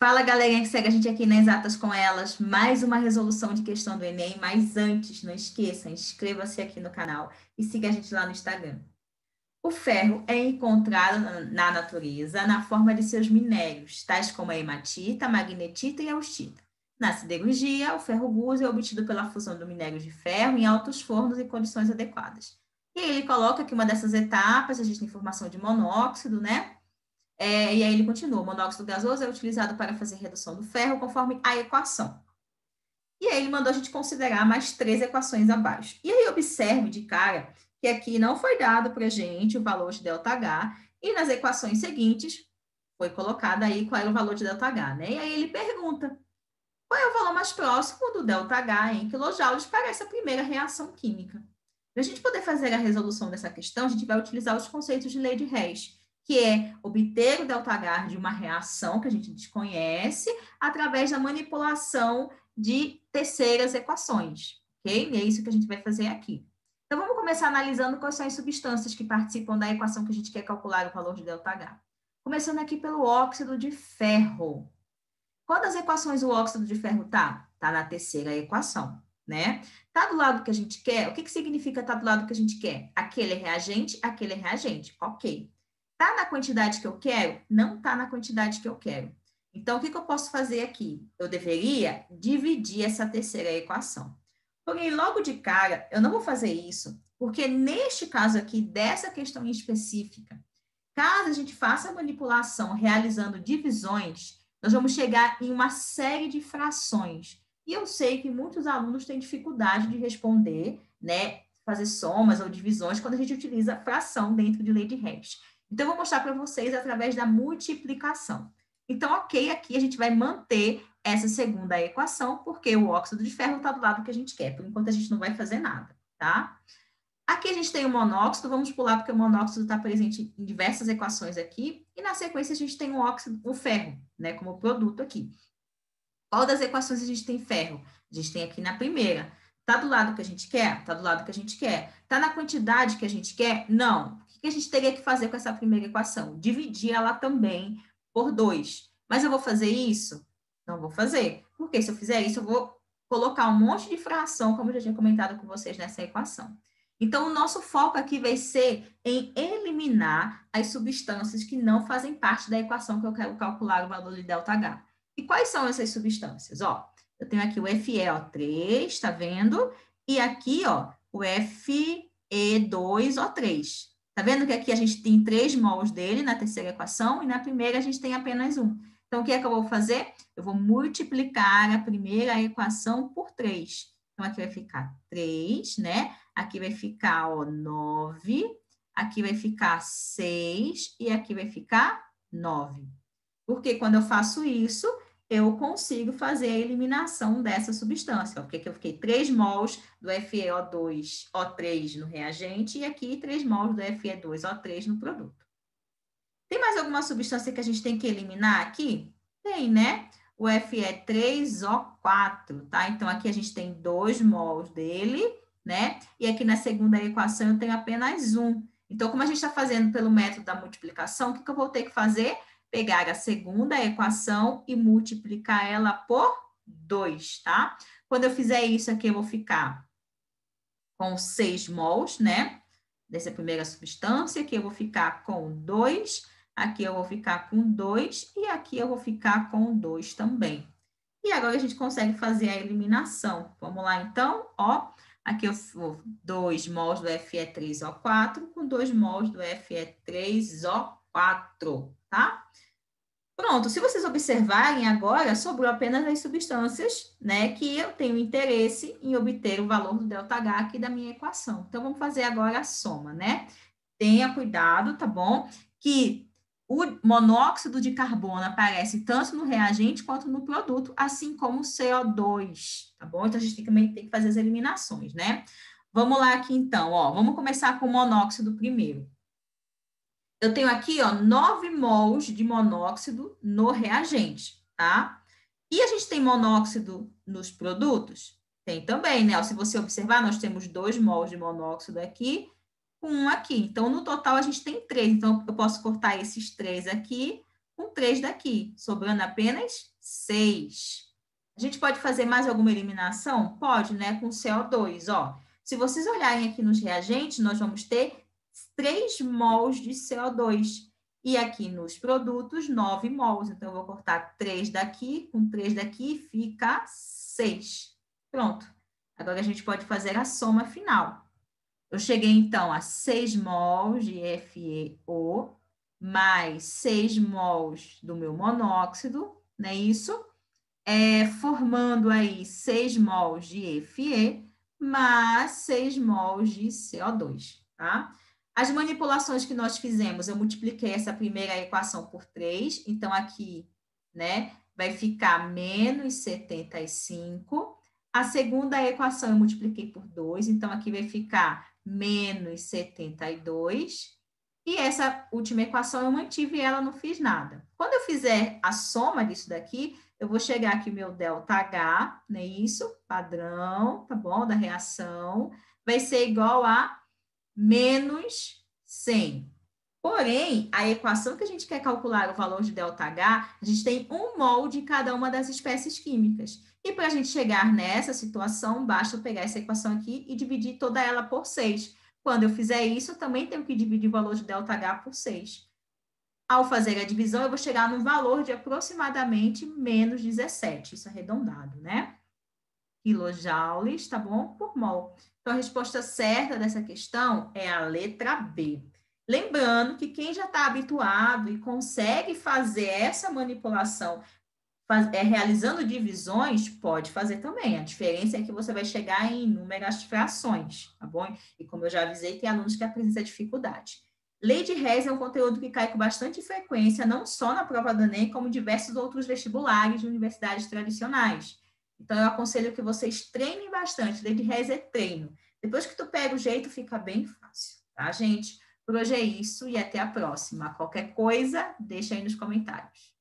Fala, galerinha que segue a gente aqui nas Exatas com Elas. Mais uma resolução de questão do Enem. Mas antes, não esqueça, inscreva-se aqui no canal e siga a gente lá no Instagram. O ferro é encontrado na natureza na forma de seus minérios, tais como a hematita, a magnetita e a austita. Na siderurgia, o ferro guso é obtido pela fusão do minério de ferro em altos fornos e condições adequadas. E aí ele coloca que uma dessas etapas, a gente tem formação de monóxido, né? E aí ele continua: o monóxido gasoso é utilizado para fazer redução do ferro conforme a equação. E aí ele mandou a gente considerar mais três equações abaixo. E aí observe de cara que aqui não foi dado para a gente o valor de ΔH, e nas equações seguintes foi colocado aí qual era o valor de ΔH, né? E aí ele pergunta: qual é o valor mais próximo do ΔH em quilojoules para essa primeira reação química? Para a gente poder fazer a resolução dessa questão, a gente vai utilizar os conceitos de lei de Hess, que é obter o ΔH de uma reação que a gente desconhece através da manipulação de terceiras equações, ok? E é isso que a gente vai fazer aqui. Então, vamos começar analisando quais são as substâncias que participam da equação que a gente quer calcular o valor de ΔH. Começando aqui pelo óxido de ferro. Qual das equações o óxido de ferro está? Está na terceira equação, né? Está do lado que a gente quer? O que significa estar do lado que a gente quer? Aquele é reagente, ok. Está na quantidade que eu quero? Não está na quantidade que eu quero. Então, o que eu posso fazer aqui? Eu deveria dividir essa terceira equação. Porém, logo de cara, eu não vou fazer isso, porque neste caso aqui, dessa questão em específica, caso a gente faça a manipulação realizando divisões, nós vamos chegar em uma série de frações. E eu sei que muitos alunos têm dificuldade de responder, né, fazer somas ou divisões quando a gente utiliza fração dentro de lei de Hess. Então, eu vou mostrar para vocês através da multiplicação. Então, ok, aqui a gente vai manter essa segunda equação, porque o óxido de ferro está do lado que a gente quer. Por enquanto, a gente não vai fazer nada, tá? Aqui a gente tem o monóxido, vamos pular porque o monóxido está presente em diversas equações aqui, e na sequência a gente tem o óxido, o ferro, né, como produto aqui. Qual das equações a gente tem ferro? A gente tem aqui na primeira. Está do lado que a gente quer? Está do lado que a gente quer. Está na quantidade que a gente quer? Não. O que a gente teria que fazer com essa primeira equação? Dividir ela também por 2. Mas eu vou fazer isso? Não vou fazer. Porque se eu fizer isso, eu vou colocar um monte de fração, como eu já tinha comentado com vocês nessa equação. Então, o nosso foco aqui vai ser em eliminar as substâncias que não fazem parte da equação que eu quero calcular o valor de ΔH. E quais são essas substâncias? Ó, eu tenho aqui o FeO3, tá vendo? E aqui, ó, o Fe2O3. Tá vendo que aqui a gente tem 3 mols dele na terceira equação e na primeira a gente tem apenas 1. Então, o que é que eu vou fazer? Eu vou multiplicar a primeira equação por 3. Então, aqui vai ficar 3, né? Aqui vai ficar, ó, 9. Aqui vai ficar 6 e aqui vai ficar 9. Porque quando eu faço isso, eu consigo fazer a eliminação dessa substância. Porque aqui eu fiquei 3 mols do FeO2O3 no reagente e aqui 3 mols do Fe2O3 no produto. Tem mais alguma substância que a gente tem que eliminar aqui? Tem, né? O Fe3O4, tá? Então, aqui a gente tem 2 mols dele, né? E aqui na segunda equação eu tenho apenas 1. Então, como a gente está fazendo pelo método da multiplicação, o que eu vou ter que fazer? Pegar a segunda equação e multiplicar ela por 2, tá? Quando eu fizer isso aqui, eu vou ficar com 6 mols, né? Dessa primeira substância, aqui eu vou ficar com 2, aqui eu vou ficar com 2 e aqui eu vou ficar com 2 também. E agora a gente consegue fazer a eliminação. Vamos lá, então, ó. Aqui eu vou 2 mols do Fe3O4 com 2 mols do Fe3O4, tá? Pronto, se vocês observarem agora, sobrou apenas as substâncias, né, que eu tenho interesse em obter o valor do ΔH aqui da minha equação. Então, vamos fazer agora a soma, né? Tenha cuidado, tá bom? Que o monóxido de carbono aparece tanto no reagente quanto no produto, assim como o CO2, tá bom? Então, a gente também tem que fazer as eliminações, né? Vamos lá aqui, então, ó. Vamos começar com o monóxido primeiro. Eu tenho aqui, ó, 9 mols de monóxido no reagente, tá? E a gente tem monóxido nos produtos? Tem também, né? Se você observar, nós temos 2 mols de monóxido aqui, com 1 aqui. Então, no total, a gente tem 3. Então, eu posso cortar esses 3 aqui com 3 daqui, sobrando apenas 6. A gente pode fazer mais alguma eliminação? Pode, né? Com CO2, ó. Se vocês olharem aqui nos reagentes, nós vamos ter 3 mols de CO2. E aqui nos produtos, 9 mols. Então, eu vou cortar 3 daqui, com 3 daqui, fica 6. Pronto. Agora, a gente pode fazer a soma final. Eu cheguei, então, a 6 mols de FeO, mais 6 mols do meu monóxido, não é isso? Formando aí 6 mols de Fe, mais 6 mols de CO2, tá? As manipulações que nós fizemos, eu multipliquei essa primeira equação por 3, então aqui, né, vai ficar menos 75. A segunda equação eu multipliquei por 2, então aqui vai ficar menos 72. E essa última equação eu mantive ela, não fiz nada. Quando eu fizer a soma disso daqui, eu vou chegar aqui o meu ΔH, não é isso? Padrão, tá bom? Da reação, vai ser igual a menos 100. Porém, a equação que a gente quer calcular o valor de ΔH, a gente tem 1 mol de cada uma das espécies químicas. E para a gente chegar nessa situação, basta eu pegar essa equação aqui e dividir toda ela por 6. Quando eu fizer isso, eu também tenho que dividir o valor de ΔH por 6. Ao fazer a divisão, eu vou chegar num valor de aproximadamente menos 17, isso arredondado, né? Quilojoules, tá bom? Por mol. Então, a resposta certa dessa questão é a letra B. Lembrando que quem já está habituado e consegue fazer essa manipulação realizando divisões, pode fazer também. A diferença é que você vai chegar em inúmeras frações, tá bom? E como eu já avisei, tem alunos que apresentam dificuldade. Lei de Hess é um conteúdo que cai com bastante frequência, não só na prova do Enem, como em diversos outros vestibulares de universidades tradicionais. Então, eu aconselho que vocês treinem bastante. Lei de Hess é treino. Depois que tu pega o jeito, fica bem fácil, tá, gente? Por hoje é isso e até a próxima. Qualquer coisa, deixa aí nos comentários.